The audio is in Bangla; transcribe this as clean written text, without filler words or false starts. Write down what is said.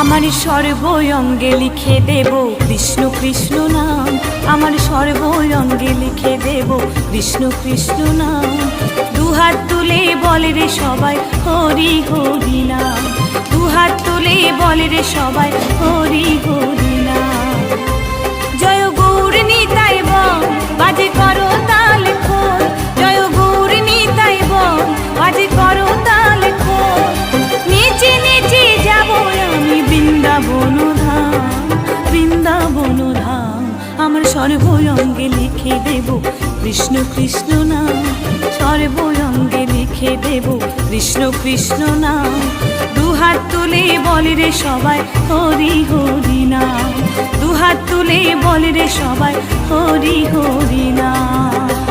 আমার সর্বঙ্গে লিখে দেব কৃষ্ণ কৃষ্ণ নাম। আমার সর্বঙ্গে লিখে দেব কৃষ্ণ কৃষ্ণ নাম। দুহাত তুলে বলে রে সবাই হরি হরি নাম। দুহাত তুলে বলে রে সবাই হরি হরি নাম। জয় গৌর নিতাই বল বাজে করো তাল খোল। জয় গৌর নিতাই বল বাজে করো তাল খোল। নেচে নেচে যাব আমি বৃন্দাবন ধাম, বৃন্দাবন ধাম। আমার সর্বঙ্গে লিখে দেব কৃষ্ণ কৃষ্ণ নাম। সর্বঙ্গে লিখে দেব কৃষ্ণ কৃষ্ণ নাম। দুহাত তুলে বলে রে সবাই হরি হরি নাম। দুহাত তুলে বলে রে সবাই হরি হরি নাম।